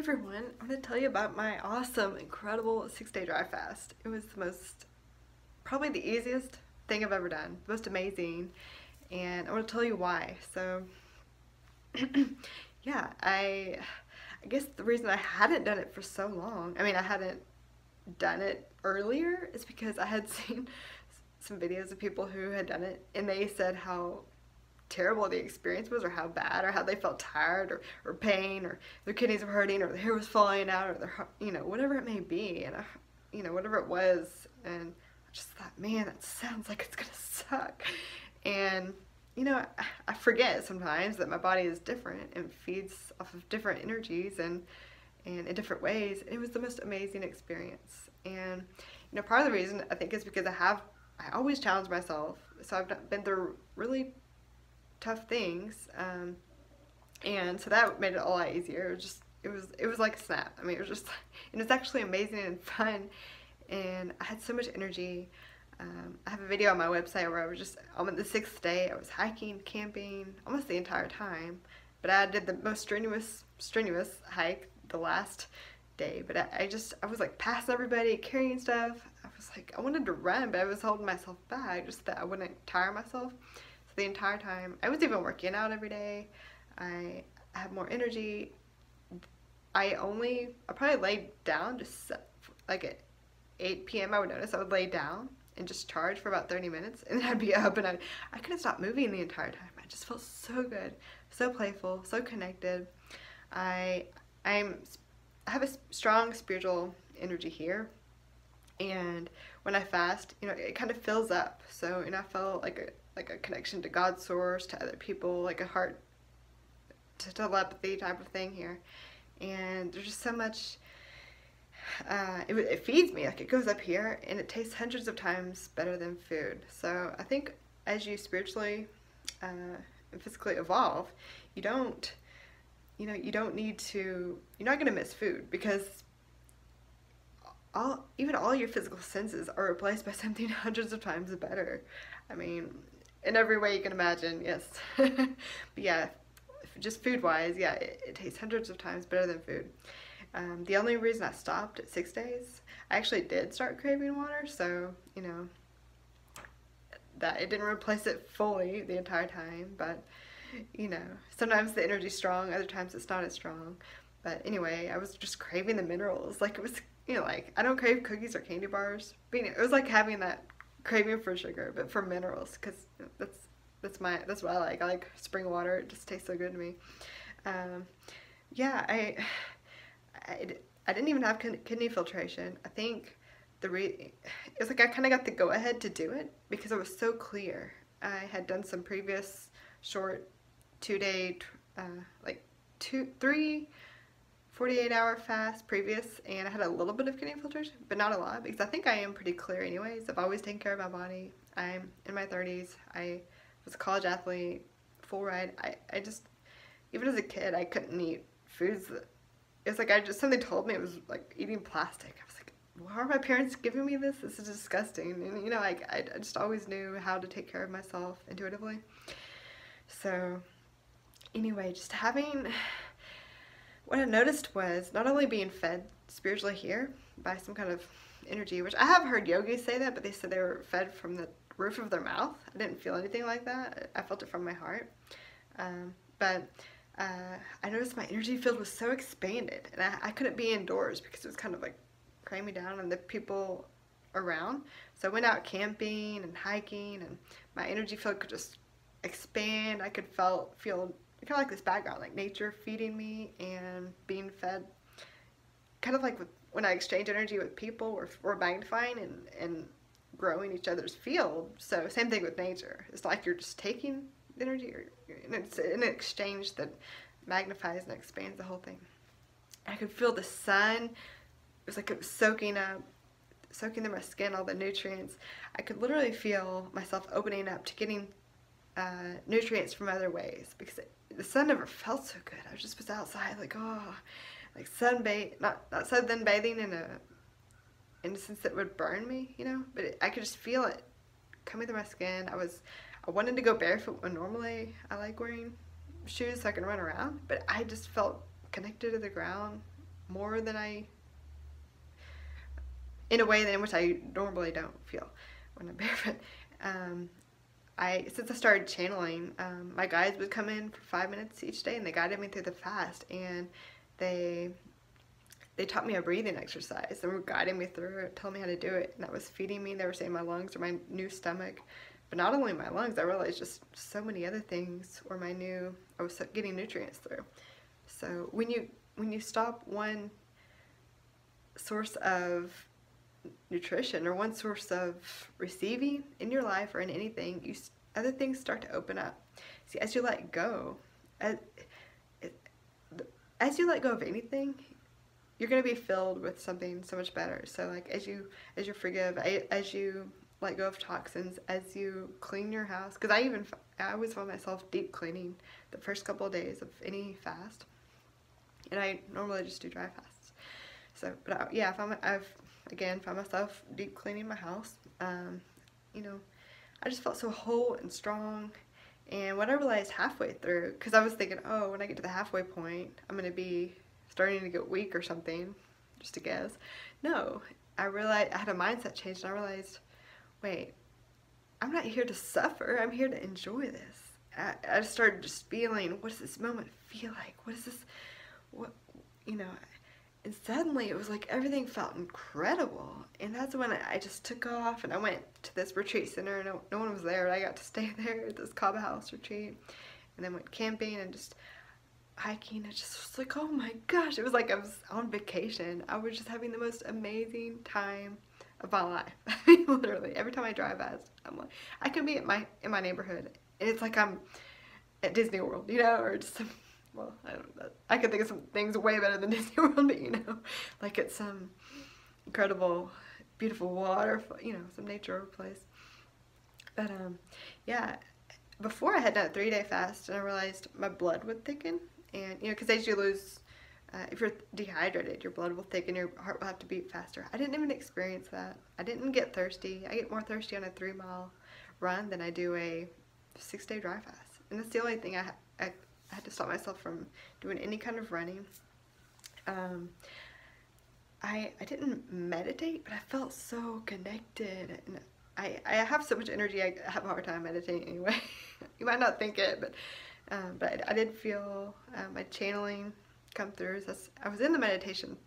Everyone, I'm going to tell you about my awesome, incredible 6-day dry fast. It was the most, probably the easiest thing I've ever done, the most amazing, and I want to tell you why. So, yeah, I guess the reason I hadn't done it for so long, I mean, I hadn't done it earlier, is because I had seen some videos of people who had done it, and they said how terrible the experience was, or how bad, or how they felt tired, or pain, or their kidneys were hurting, or their hair was falling out, or their, whatever it may be, and whatever it was, and I just thought, man, that sounds like it's gonna suck. And I forget sometimes that my body is different and feeds off of different energies and in different ways. It was the most amazing experience. And part of the reason I think is because I always challenge myself, so I've been through really tough things, and so that made it a lot easier. It was like a snap. I mean, it was just, and it's actually amazing and fun, and I had so much energy. I have a video on my website where I'm on the 6th day. I was hiking, camping almost the entire time, but I did the most strenuous hike the last day. But I was like passing everybody, carrying stuff. I was like, I wanted to run, but I was holding myself back just that I wouldn't tire myself. So the entire time, I was even working out every day. I had more energy. I probably laid down just like at 8 p.m. I would notice I would lay down and just charge for about 30 minutes, and then I'd be up, and I couldn't stop moving the entire time. I just felt so good, so playful, so connected. I have a strong spiritual energy here, and when I fast, it kind of fills up. So, I felt like a connection to God's source, to other people, like a heart to telepathy type of thing here. And there's just so much, it feeds me, like it goes up here, and it tastes hundreds of times better than food. So I think as you spiritually and physically evolve, you don't need to, you're not going to miss food, because even all your physical senses are replaced by something hundreds of times better. I mean, in every way you can imagine, yes. But yeah, just food-wise, yeah, it tastes hundreds of times better than food. The only reason I stopped at 6 days, I actually did start craving water, so, that it didn't replace it fully the entire time, but, sometimes the energy's strong, other times it's not as strong. But anyway, I was just craving the minerals. Like, it was, like, I don't crave cookies or candy bars, but it was like having that craving for sugar, but for minerals, because that's what I like. I like spring water. It just tastes so good to me. Yeah, I didn't even have kidney filtration. I think it was like I kind of got the go-ahead to do it because it was so clear. I had done some previous short 2-day, like 3 48-hour fast previous, and I had a little bit of kidney filtration, but not a lot, because I think I am pretty clear anyways. I've always taken care of my body. I'm in my 30s. I was a college athlete, full ride. I just, even as a kid, I couldn't eat foods that, it was like something told me it was like eating plastic. I was like, why are my parents giving me this? This is disgusting. And I just always knew how to take care of myself intuitively. So anyway, just what I noticed was not only being fed spiritually here by some kind of energy, which I have heard yogis say that, but they said they were fed from the roof of their mouth. I didn't feel anything like that. I felt it from my heart. But I noticed my energy field was so expanded, and I couldn't be indoors because it was kind of like cramming me down on the people around. So I went out camping and hiking, and my energy field could just expand. I could feel kind of like this background, like nature feeding me and being fed. Kind of like when I exchange energy with people, we're magnifying and growing each other's field. So same thing with nature. It's like you're just taking energy, and it's an exchange that magnifies and expands the whole thing. I could feel the sun. It was like it was soaking through my skin all the nutrients. I could literally feel myself opening up to getting nutrients from other ways, because the sun never felt so good. I just was outside like, oh, like not sunbathing in a sense that would burn me, but I could just feel it coming through my skin. I wanted to go barefoot when normally I like wearing shoes so I can run around, but I just felt connected to the ground more than in a way in which I normally don't feel when I'm barefoot. Since I started channeling, my guides would come in for 5 minutes each day, and they guided me through the fast, and they taught me a breathing exercise, and were guiding me through it, telling me how to do it, and that was feeding me. They were saying my lungs or my new stomach, but not only my lungs, I realized just so many other things were I was getting nutrients through. So when you stop one source of nutrition or one source of receiving in your life or in anything, other things start to open up. See, as you let go, as you let go of anything, you're going to be filled with something so much better. So like as you forgive, as you let go of toxins, as you clean your house, because I always found myself deep cleaning the first couple of days of any fast, and I normally just do dry fasts. So, but I've again found myself deep cleaning my house. I just felt so whole and strong. And what I realized halfway through, because I was thinking, oh, when I get to the halfway point, I'm going to be starting to get weak or something, just a guess. No, I realized I had a mindset change, and I realized, wait, I'm not here to suffer. I'm here to enjoy this. I just started just feeling, what does this moment feel like? What is this? And suddenly it was like everything felt incredible. And that's when I just took off, and I went to this retreat center, and no one was there, but I got to stay there at this Cabo House retreat, and then went camping and just hiking. It just was like, oh my gosh, it was like I was on vacation. I was just having the most amazing time of my life. I mean, literally, every time I drive past, I'm like, I could be in my neighborhood, and it's like I'm at Disney World, or just some, well, I don't know. I could think of some things way better than Disney World, but like it's some incredible, beautiful water, some nature place. But yeah, before I had done a 3-day fast, and I realized my blood would thicken, and because as you lose, if you're dehydrated, your blood will thicken, your heart will have to beat faster. I didn't even experience that. I didn't get thirsty. I get more thirsty on a 3-mile run than I do a 6-day dry fast, and that's the only thing I had to stop myself from doing any kind of running. I didn't meditate, but I felt so connected, and I have so much energy, I have a hard time meditating anyway. You might not think it, but I did feel my channeling come through. I was in the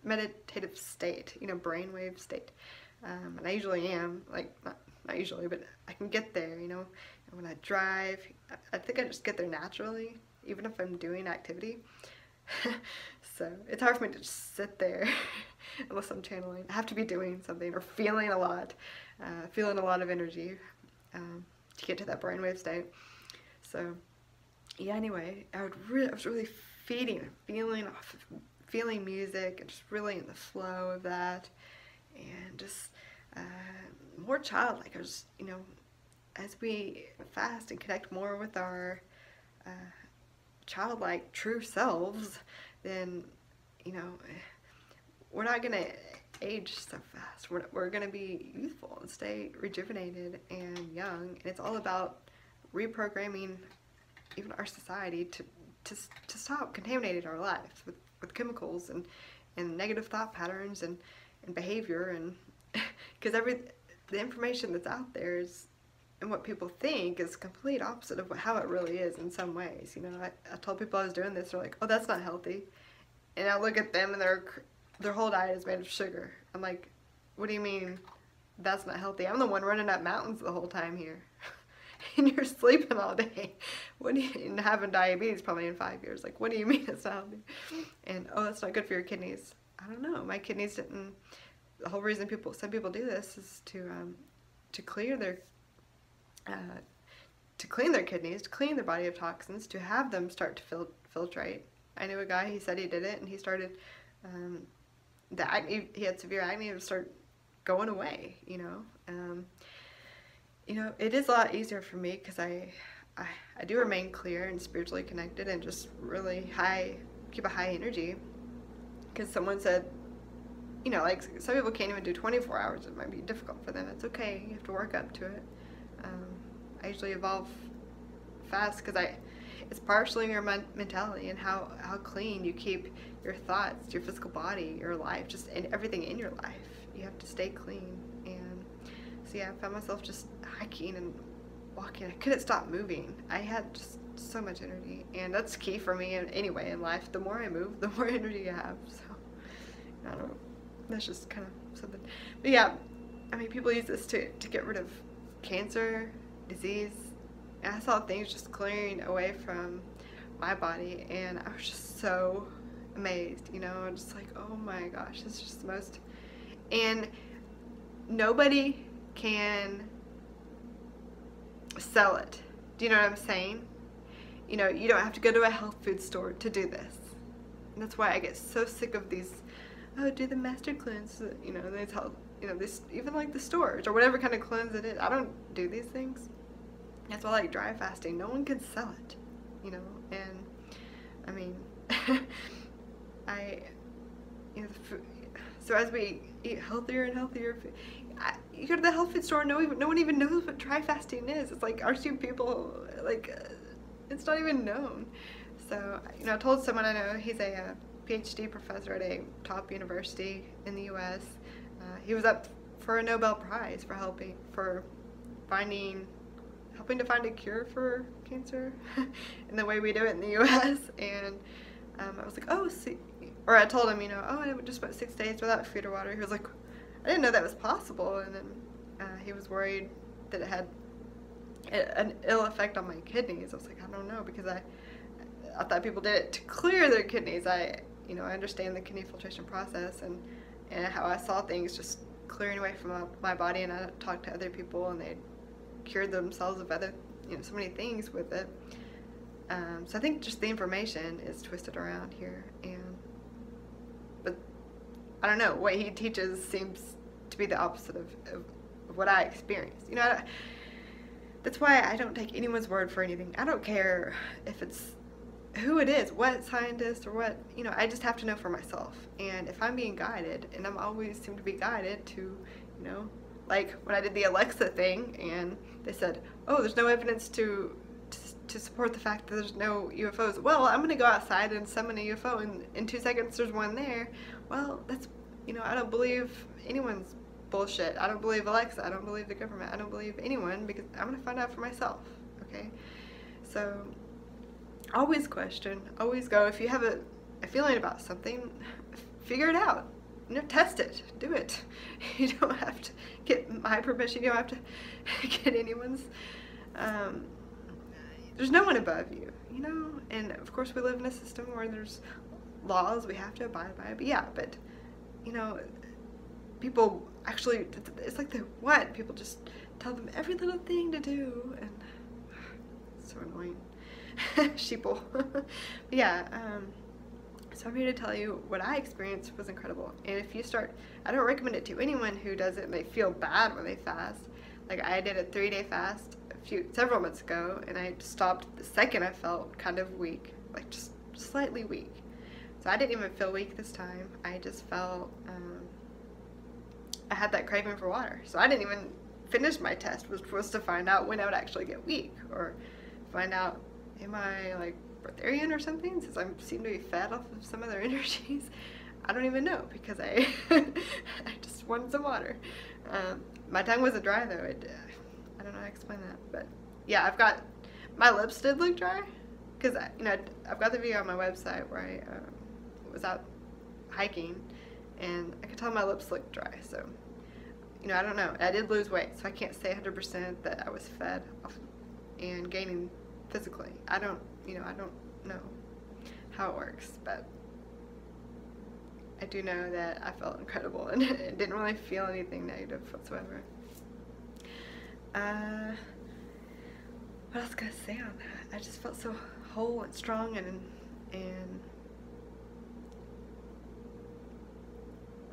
meditative state, brainwave state, and I usually am, like, not usually, but I can get there, and when I drive, I think I just get there naturally, even if I'm doing activity. So it's hard for me to just sit there unless I'm channeling. I have to be doing something or feeling a lot of energy to get to that brainwave state. So yeah, anyway, I was really feeling music, and just really in the flow of that, and just more childlike. I was, as we fast and connect more with our childlike true selves, then we're not gonna age so fast. We're gonna be youthful and stay rejuvenated and young, and it's all about reprogramming even our society to stop contaminating our lives with chemicals and negative thought patterns and behavior, and because the information that's out there is, and what people think is complete opposite of how it really is in some ways. I told people I was doing this, they're like, oh, that's not healthy. And I look at them, and their whole diet is made of sugar. I'm like, what do you mean that's not healthy? I'm the one running up mountains the whole time here. And you're sleeping all day. And having diabetes probably in 5 years. Like, what do you mean it's not healthy? And, oh, that's not good for your kidneys. I don't know. My kidneys didn't. The whole reason some people do this is to clear their to clean their kidneys, to clean their body of toxins, to have them start to filtrate. I knew a guy, he said he did it, and he started, the acne, he had severe acne, it started going away, it is a lot easier for me because I do remain clear and spiritually connected, and just really keep a high energy, because someone said, like some people can't even do 24 hours, it might be difficult for them. It's okay, you have to work up to it. I usually evolve fast because it's partially your mentality and how clean you keep your thoughts, your physical body, your life, just in everything in your life. You have to stay clean. And so yeah, I found myself just hiking and walking. I couldn't stop moving. I had just so much energy, and that's key for me anyway in life. The more I move, the more energy I have. So I don't know, that's just kind of something. But yeah, I mean, people use this to get rid of cancer, disease, and I saw things just clearing away from my body, and I was just so amazed, you know, just like, oh my gosh, this is just the most. And nobody can sell it. Do you know what I'm saying? You know, you don't have to go to a health food store to do this. And that's why I get so sick of these, oh, do the master cleanse, you know, they tell, you know, this, even like the stores or whatever kind of cleanse it is. I don't do these things. That's why I like dry fasting. No one can sell it, you know. And I mean, you know, the food, so as we eat healthier and healthier food, you go to the health food store, no one even knows what dry fasting is. It's like, our two people, like, it's not even known. So, you know, I told someone I know, he's a PhD professor at a top university in the US. He was up for a Nobel Prize for helping to find a cure for cancer in the way we do it in the US. And I was like, oh, see, or I told him, you know, oh, I just went 6 days without food or water. He was like, I didn't know that was possible. And then he was worried that it had an ill effect on my kidneys. I was like, I don't know, because I thought people did it to clear their kidneys. I understand the kidney filtration process and how I saw things just clearing away from my body, and I talked to other people and they cured themselves of other, you know, so many things with it. So I think just the information is twisted around here, but I don't know, what he teaches seems to be the opposite of what I experienced. You know, that's why I don't take anyone's word for anything. I don't care if it's who it is, what scientist or what, you know, I just have to know for myself. And if I'm being guided, and I'm always seem to be guided to, you know, like when I did the Alexa thing and they said, oh, there's no evidence to support the fact that there's no UFOs. Well, I'm going to go outside and summon a UFO and in 2 seconds there's one there. Well, that's, you know, I don't believe anyone's bullshit. I don't believe Alexa. I don't believe the government. I don't believe anyone, because I'm going to find out for myself. Okay? So always question, always go. If you have a feeling about something, figure it out. You know, test it. Do it. You don't have to get my permission. You don't have to get anyone's. There's no one above you, you know? And of course we live in a system where there's laws we have to abide by. But yeah, but, you know, people actually, it's like they want. People just tell them every little thing to do, and it's so annoying. Sheeple. But yeah, so I'm here to tell you what I experienced was incredible. And if you start, I don't recommend it to anyone who does it and they feel bad when they fast. Like, I did a 3-day fast several months ago, and I stopped the second I felt kind of weak, like just slightly weak. So I didn't even feel weak this time. I just felt, I had that craving for water. So I didn't even finish my test, which was to find out when I would actually get weak, or find out, am I like breatharian or something, since I seem to be fed off of some other energies. I don't even know, because I just wanted some water. My tongue wasn't dry though. I don't know how to explain that, but yeah, my lips did look dry, because you know, I've got the video on my website where I was out hiking, and I could tell my lips looked dry. So, you know, I don't know. I did lose weight, so I can't say 100% that I was fed off and gaining physically. I don't know how it works, but I do know that I felt incredible and didn't really feel anything negative whatsoever. What else can I say on that? I just felt so whole and strong and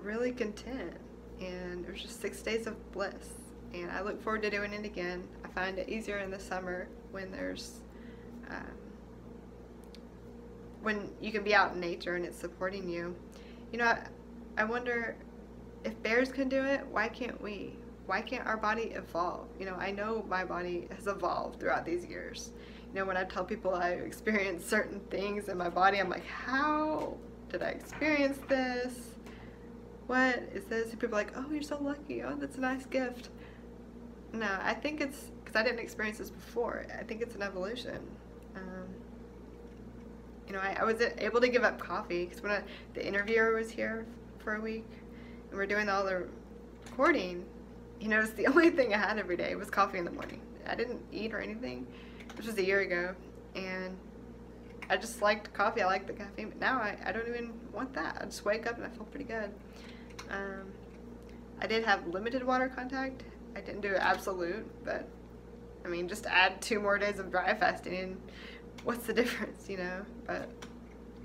really content, and it was just 6 days of bliss, and I look forward to doing it again. I find it easier in the summer when there's when you can be out in nature and it's supporting you. You know, I wonder, if bears can do it, why can't we? Why can't our body evolve? You know, I know my body has evolved throughout these years. You know, when I tell people I experienced certain things in my body, I'm like, how did I experience this? What is this? And people are like, oh, you're so lucky. Oh, that's a nice gift. No, I think it's because I didn't experience this before. I think it's an evolution. Um, you know, I was able to give up coffee because when the interviewer was here for a week and we're doing all the recording, he noticed the only thing I had every day was coffee in the morning. I didn't eat or anything. This was a year ago, and I just liked coffee. I liked the caffeine, but now I don't even want that. I just wake up and I feel pretty good. I did have limited water contact. I didn't do absolute, but I mean, just add 2 more days of dry fasting and what's the difference, you know? But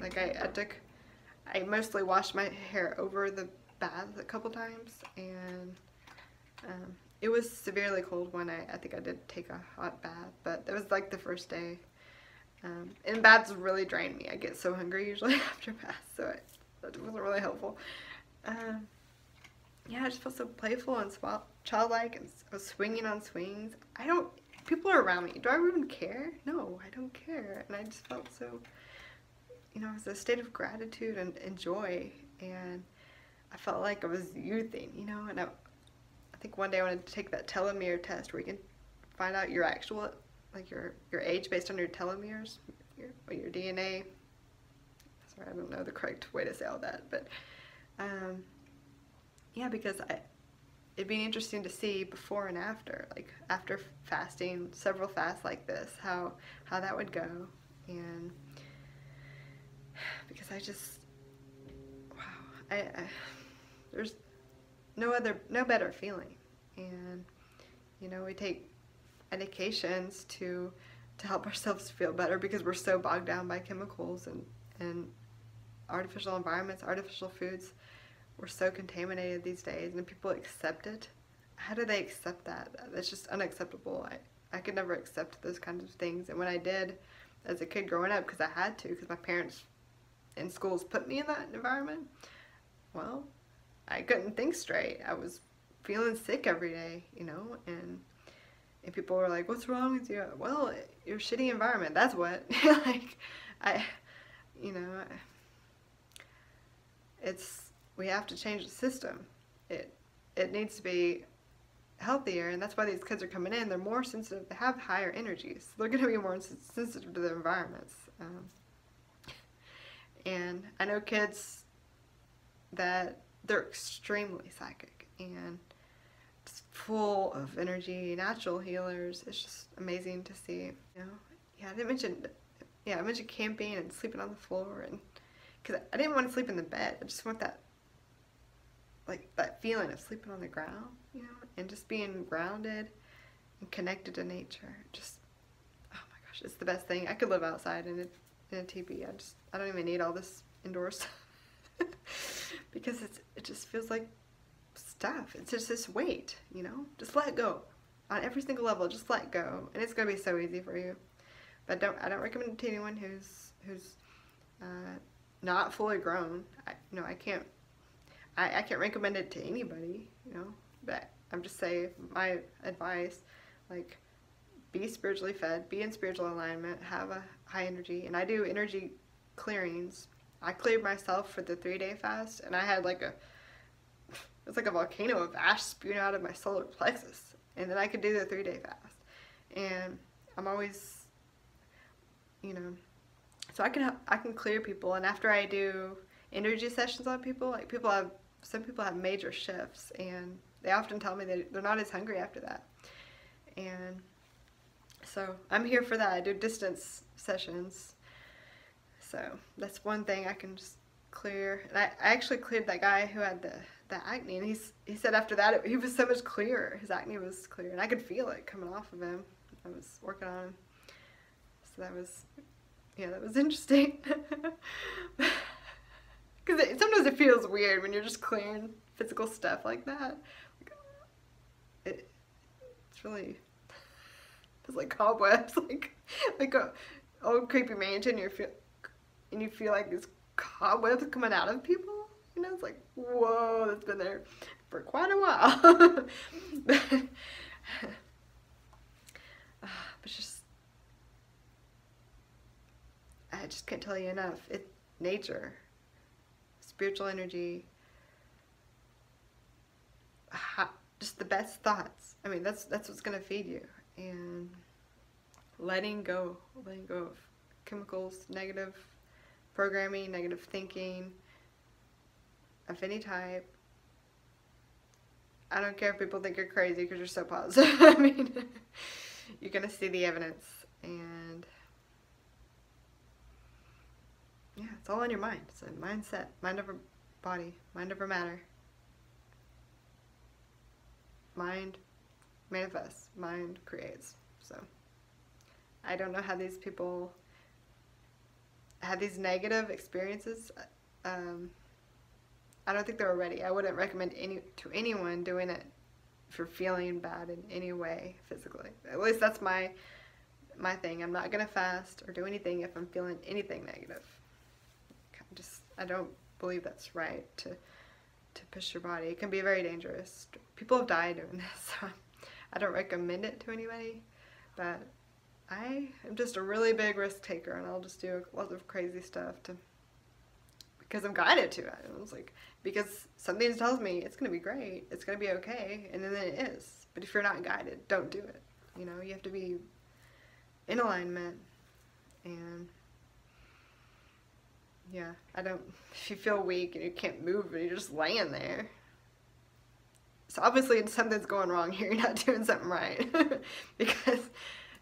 like I mostly washed my hair over the bath a couple times, and it was severely cold when I think I did take a hot bath, but it was like the first day. And baths really drain me. I get so hungry usually after baths, so that wasn't really helpful. Yeah, I just felt so playful and childlike, and I was swinging on swings. People are around me. Do I even care? No, I don't care. And I just felt so, you know, it was a state of gratitude and joy, and I felt like I was youthing, you know, and I think one day I wanted to take that telomere test where you can find out your actual, like your age based on your telomeres, your DNA. Sorry, I don't know the correct way to say all that, but yeah, because it'd be interesting to see before and after, like after fasting several fasts like this, how that would go, and because wow, there's no better feeling, and you know, we take medications to help ourselves feel better because we're so bogged down by chemicals and artificial environments, artificial foods. We're so contaminated these days, and people accept it. How do they accept that? That's just unacceptable. I could never accept those kinds of things, and when I did as a kid growing up, because I had to, because my parents in schools put me in that environment, well, I couldn't think straight. I was feeling sick every day, you know, and people were like, what's wrong with you? Well, your shitty environment, that's what. Like, you know, we have to change the system. It needs to be healthier, and that's why these kids are coming in. They're more sensitive. They have higher energies. They're going to be more sensitive to their environments. And I know kids that they're extremely psychic and just full of energy, natural healers. It's just amazing to see. You know, yeah, I mentioned camping and sleeping on the floor, and because I didn't want to sleep in the bed. I just want that, like, that feeling of sleeping on the ground, you know, and just being grounded and connected to nature. Just, oh my gosh, it's the best thing. I could live outside in a teepee. I don't even need all this indoors because it just feels like stuff. It's just this weight, you know. Just let go on every single level. Just let go, and it's gonna be so easy for you. But I don't recommend it to anyone who's not fully grown. I can't recommend it to anybody, you know, but I'm just saying my advice, like, be spiritually fed, be in spiritual alignment, have a high energy, and I do energy clearings. I cleared myself for the 3-day fast, and I had it's like a volcano of ash spewing out of my solar plexus, and then I could do the 3-day fast, and I'm always, you know, so I can clear people, and after I do energy sessions on people, like some people have major shifts, and they often tell me that they're not as hungry after that, and so I'm here for that. I do distance sessions, so that's one thing I can just clear. And I actually cleared that guy who had the acne, and he said after that he was so much clearer. His acne was clear, and I could feel it coming off of him. I was working on him, so that was interesting. Because sometimes it feels weird when you're just clearing physical stuff like that. It's really, it's like cobwebs, like a old creepy mansion. You feel like there's cobwebs coming out of people. You know, it's like, whoa, that's been there for quite a while. But I just can't tell you enough. Nature spiritual energy, just the best thoughts. I mean, that's what's going to feed you. And letting go of chemicals, negative programming, negative thinking of any type. I don't care if people think you're crazy because you're so positive. I mean, you're going to see the evidence. And yeah, it's all in your mind. It's a mindset. Mind over body. Mind over matter. Mind manifests. Mind creates. So I don't know how these people had these negative experiences. I don't think they were ready. I wouldn't recommend to anyone doing it if you're feeling bad in any way physically. At least that's my thing. I'm not gonna fast or do anything if I'm feeling anything negative. I don't believe that's right to push your body. It can be very dangerous. People have died doing this, so I don't recommend it to anybody. But I am just a really big risk taker, and I'll just do lots of crazy stuff because I'm guided to it. I was like, because something tells me it's going to be great, it's going to be okay, and then it is. But if you're not guided, don't do it. You know, you have to be in alignment. And yeah, if you feel weak and you can't move and you're just laying there, so obviously something's going wrong here. You're not doing something right. Because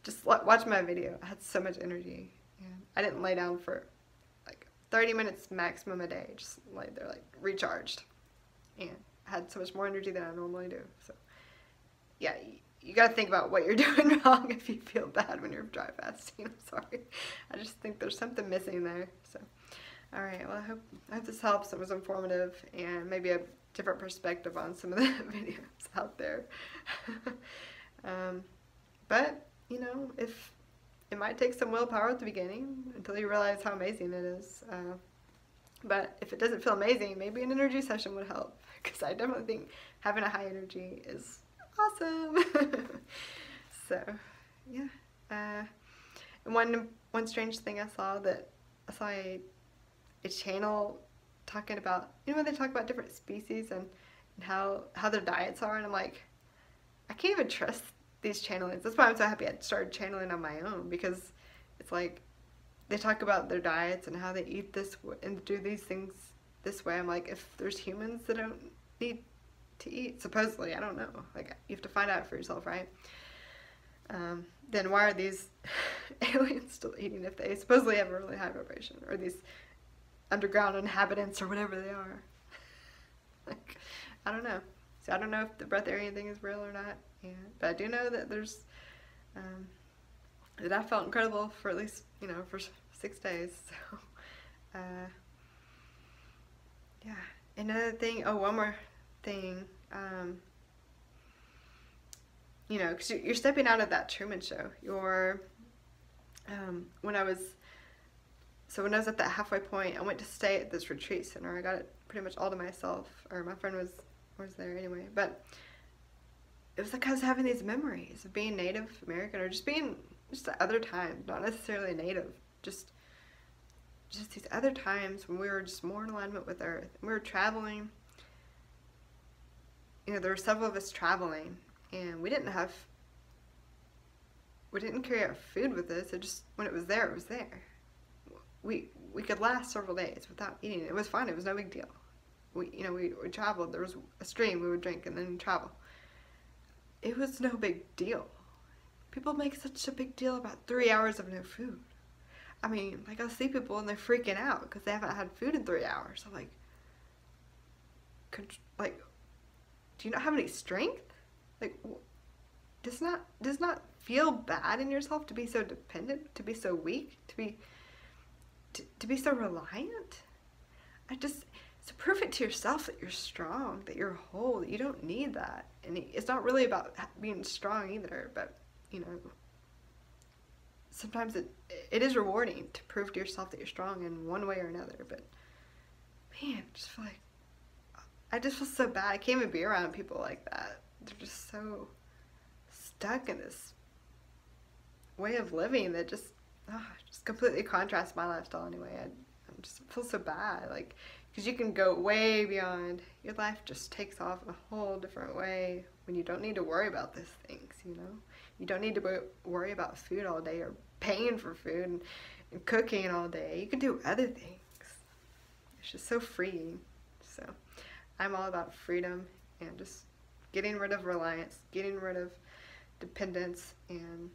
just watch my video. I had so much energy. And I didn't lay down for 30 minutes maximum a day, just lay there recharged, and I had so much more energy than I normally do. So yeah, you got to think about what you're doing wrong if you feel bad when you're dry fasting. I'm sorry, I just think there's something missing there. So all right, well, I hope this helps. It was informative and maybe a different perspective on some of the videos out there. But you know, if it might take some willpower at the beginning until you realize how amazing it is. But if it doesn't feel amazing, maybe an energy session would help. Because I definitely think having a high energy is awesome. So, yeah. And one strange thing I saw a channel talking about, you know, when they talk about different species and how their diets are, and I'm like, I can't even trust these channelings. That's why I'm so happy I started channeling on my own, because it's like they talk about their diets and how they eat this and do these things this way. I'm like, if there's humans that don't need to eat, supposedly, I don't know, like, you have to find out for yourself, right? Then why are these aliens still eating if they supposedly have a really high vibration, or these underground inhabitants or whatever they are? Like, I don't know. So I don't know if the breatharian thing is real or not. But I do know that there's, that I felt incredible for at least, you know, for 6 days. So, yeah. Another thing, one more thing, you know, because you're stepping out of that Truman Show. When I was at that halfway point, I went to stay at this retreat center. I got it pretty much all to myself, or my friend was there anyway, but it was like I was having these memories of being Native American, or just at other times, not necessarily Native, just these other times when we were just more in alignment with Earth. And we were traveling, you know, there were several of us traveling, and we didn't carry our food with us. It just, when it was there, it was there. We could last several days without eating it. It was fine. It was no big deal. We traveled. There was a stream we would drink and then travel. It was no big deal. People make such a big deal about 3 hours of no food. I mean, like, I'll see people and they're freaking out because they haven't had food in 3 hours. I'm like, do you not have any strength? Like, does not feel bad in yourself to be so dependent, to be so weak, to be so reliant? So prove it to yourself that you're strong, that you're whole, that you don't need that. And it's not really about being strong either, but, you know, sometimes it is rewarding to prove to yourself that you're strong in one way or another. But, man, I just feel so bad. I can't even be around people like that. They're just so stuck in this way of living that just completely contrasts my lifestyle anyway. I just feel so bad. Like, Because you can go way beyond. Your life just takes off in a whole different way when you don't need to worry about these things, you know? You don't need to worry about food all day or paying for food and cooking all day. You can do other things. It's just so freeing. So I'm all about freedom and just getting rid of reliance, getting rid of dependence and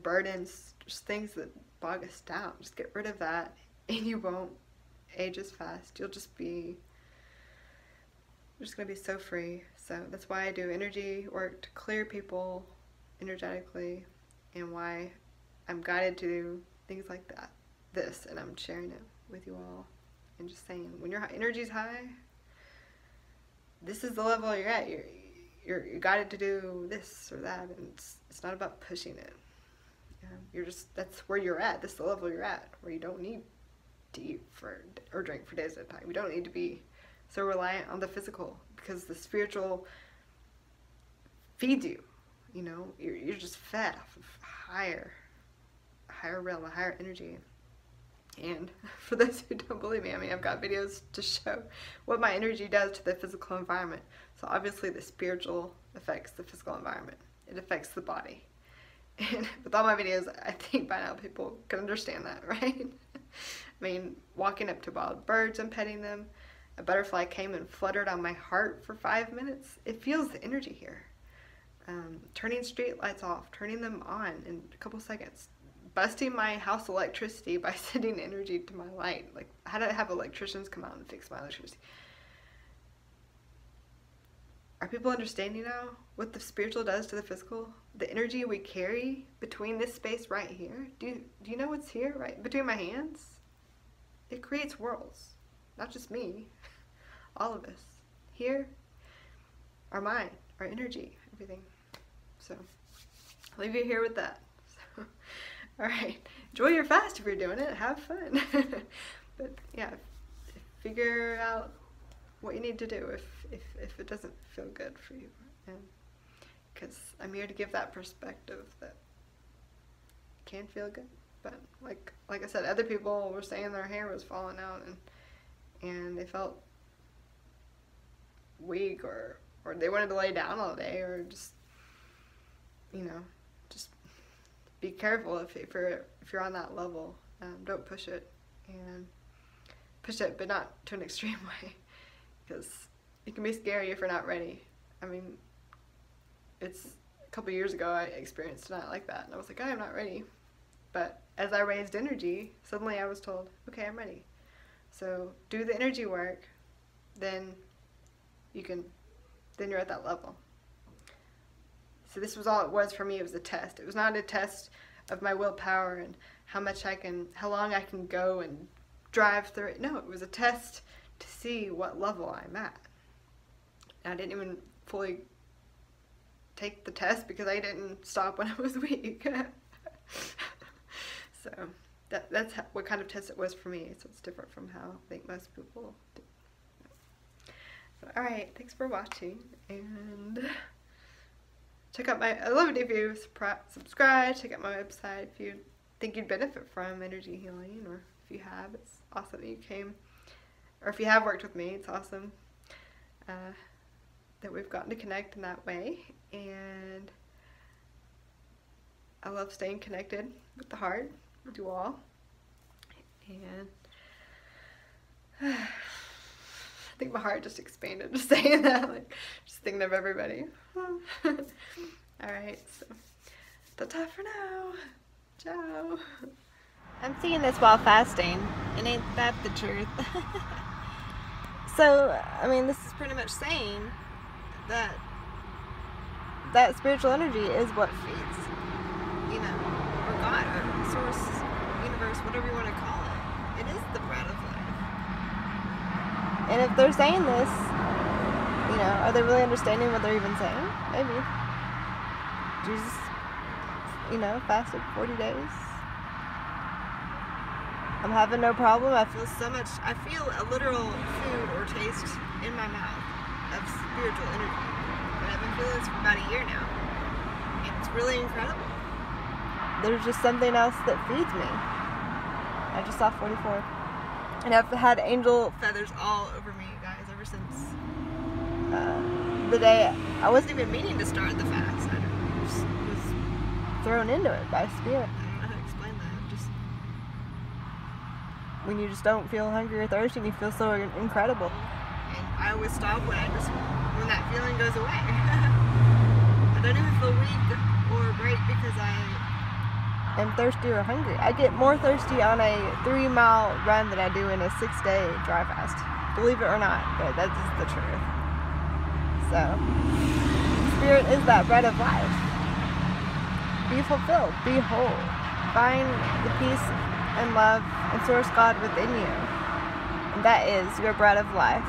burdens, just things that bog us down. Just get rid of that and you won't age as fast. You're just gonna be so free. So that's why I do energy work to clear people energetically, and why I'm guided to do things like this, and I'm sharing it with you all, and just saying, when your energy's high, this is the level you're at. You're guided to do this or that, and it's not about pushing it. That's where you're at. This is the level you're at, where you don't need to eat or drink for days at a time. You don't need to be so reliant on the physical, because the spiritual feeds you. You know, you're just fed off of higher realm, a higher energy. And for those who don't believe me, I mean, I've got videos to show what my energy does to the physical environment. So obviously the spiritual affects the physical environment. It affects the body. And with all my videos, I think by now people can understand that, right? I mean, walking up to wild birds and petting them. A butterfly came and fluttered on my heart for 5 minutes. It feels the energy here. Turning street lights off, turning them on in a couple seconds. Busting my house electricity by sending energy to my light. Like, how did I have electricians come out and fix my electricity? Are people understanding now what the spiritual does to the physical? The energy we carry between this space right here. Do you know what's here, right between my hands? It creates worlds. Not just me. All of us. Here, our mind, our energy, everything. So, I'll leave you here with that. So, alright. Enjoy your fast if you're doing it. Have fun. But, yeah, figure out what you need to do if it doesn't feel good for you. Because I'm here to give that perspective that can feel good. But, like I said, other people were saying their hair was falling out and they felt weak or they wanted to lay down all day, or just, you know, just be careful if you're on that level. Don't push it, and push it, but not to an extreme way, because it can be scary if you're not ready. I mean, it's a couple years ago I experienced a night like that, and I was like, I'm not ready. But as I raised energy, suddenly I was told, okay, I'm ready. So do the energy work, then you're at that level. So this was all it was for me. It was a test. It was not a test of my willpower and how long I can go and drive through it. No, it was a test to see what level I'm at. And I didn't even fully take the test because I didn't stop when I was weak. So that's what kind of test it was for me. So it's different from how I think most people do. Alright, thanks for watching, and check out I love it if you subscribe, check out my website if you think you'd benefit from energy healing, or if you have, it's awesome that you came, or if you have worked with me, it's awesome that we've gotten to connect in that way. And I love staying connected with the heart, with you all, and I think my heart just expanded just saying that, like, just thinking of everybody. Alright, so that's all for now. Ciao. I'm seeing this while fasting, and ain't that the truth? So, I mean, this is pretty much saying that spiritual energy is what feeds, you know, or God, or source, universe, whatever you want to call it. It is the bread of life. And if they're saying this, you know, are they really understanding what they're even saying? Maybe. Jesus, you know, fasted 40 days. I'm having no problem. I feel a literal food or taste in my mouth of spiritual energy. And I've been feeling this for about a year now. And it's really incredible. There's just something else that feeds me. I just saw 44. And I've had angel feathers all over me, guys, ever since the day I wasn't even meaning to start the fast. I just was thrown into it by spirit. I don't know how to explain that. Just when you just don't feel hungry or thirsty, and you feel so incredible. And I always stop when that feeling goes away. I don't even feel weak or break because I am thirsty or hungry. I get more thirsty on a 3-mile run than I do in a 6-day dry fast. Believe it or not, but that is the truth. So, spirit is that bread of life. Be fulfilled, be whole. Find the peace and love and source God within you. And that is your bread of life.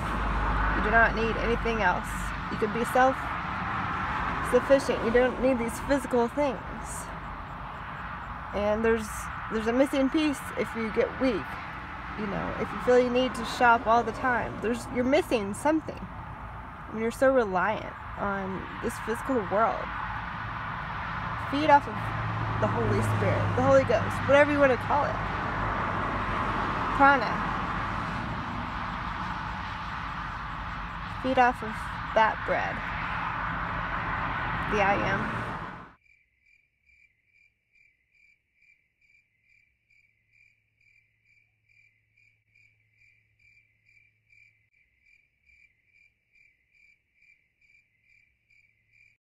You do not need anything else. You can be self-sufficient. You don't need these physical things. And there's a missing piece if you get weak. You know, if you feel you need to shop all the time, you're missing something. I mean, you're so reliant on this physical world. Feed off of the Holy Spirit, the Holy Ghost, whatever you want to call it. Prana. Feed off of that bread. The I Am.